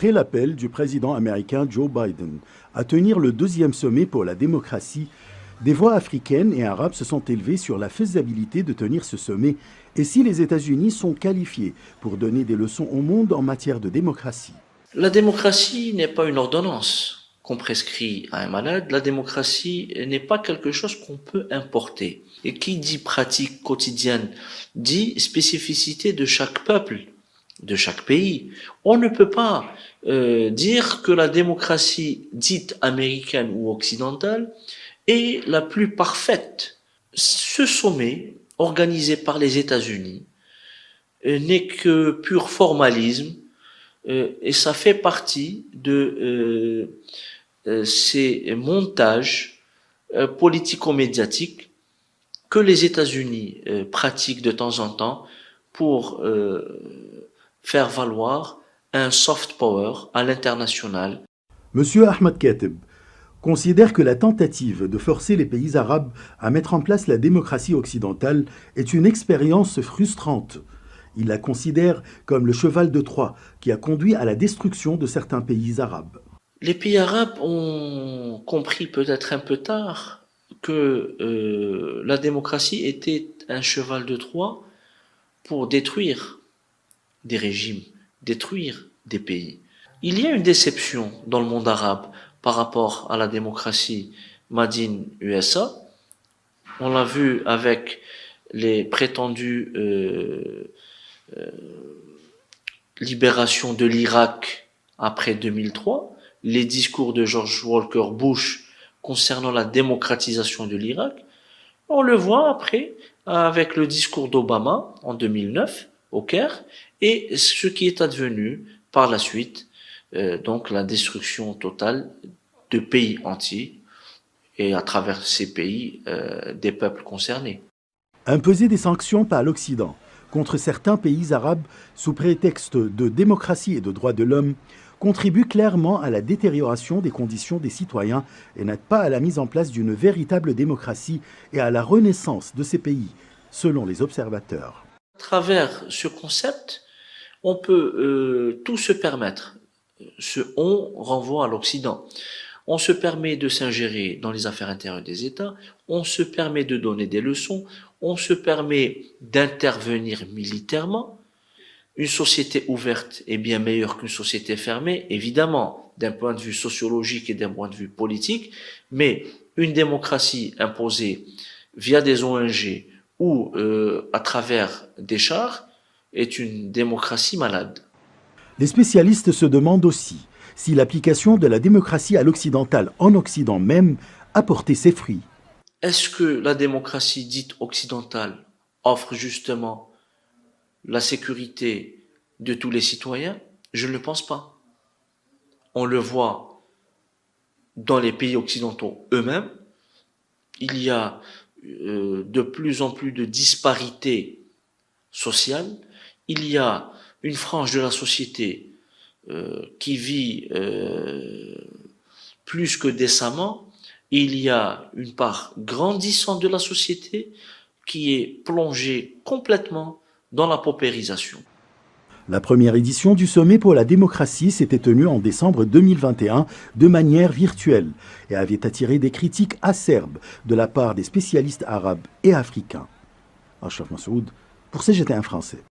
Après l'appel du président américain Joe Biden à tenir le deuxième sommet pour la démocratie, des voix africaines et arabes se sont élevées sur la faisabilité de tenir ce sommet et si les États-Unis sont qualifiés pour donner des leçons au monde en matière de démocratie. La démocratie n'est pas une ordonnance qu'on prescrit à un malade. La démocratie n'est pas quelque chose qu'on peut importer. Et qui dit pratique quotidienne dit spécificité de chaque peuple, de chaque pays. On ne peut pas dire que la démocratie dite américaine ou occidentale est la plus parfaite. Ce sommet, organisé par les États-Unis, n'est que pur formalisme et ça fait partie de ces montages politico-médiatiques que les États-Unis pratiquent de temps en temps pour faire valoir un soft power à l'international. Monsieur Ahmed Kateb considère que la tentative de forcer les pays arabes à mettre en place la démocratie occidentale est une expérience frustrante. Il la considère comme le cheval de Troie qui a conduit à la destruction de certains pays arabes. Les pays arabes ont compris peut-être un peu tard que la démocratie était un cheval de Troie pour détruire des régimes, détruire des pays. Il y a une déception dans le monde arabe par rapport à la démocratie Made in USA. On l'a vu avec les prétendues libérations de l'Irak après 2003, les discours de George Walker Bush concernant la démocratisation de l'Irak. On le voit après avec le discours d'Obama en 2009 au Caire et ce qui est advenu par la suite, donc la destruction totale de pays entiers et à travers ces pays des peuples concernés. Imposer des sanctions par l'Occident contre certains pays arabes sous prétexte de démocratie et de droits de l'homme contribue clairement à la détérioration des conditions des citoyens et n'aide pas à la mise en place d'une véritable démocratie et à la renaissance de ces pays, selon les observateurs. À travers ce concept, on peut tout se permettre. Ce « on » renvoie à l'Occident. On se permet de s'ingérer dans les affaires intérieures des États, on se permet de donner des leçons, on se permet d'intervenir militairement. Une société ouverte est bien meilleure qu'une société fermée, évidemment, d'un point de vue sociologique et d'un point de vue politique, mais une démocratie imposée via des ONG ou à travers des chars est une démocratie malade. Les spécialistes se demandent aussi si l'application de la démocratie à l'occidental en Occident même a porté ses fruits. Est-ce que la démocratie dite occidentale offre justement la sécurité de tous les citoyens? Je ne le pense pas. On le voit dans les pays occidentaux eux-mêmes. Il y a de plus en plus de disparités sociales. Il y a une frange de la société qui vit plus que décemment. Il y a une part grandissante de la société qui est plongée complètement dans la paupérisation. La première édition du sommet pour la démocratie s'était tenue en décembre 2021 de manière virtuelle et avait attiré des critiques acerbes de la part des spécialistes arabes et africains. Achraf Massoud pour CGTN Français.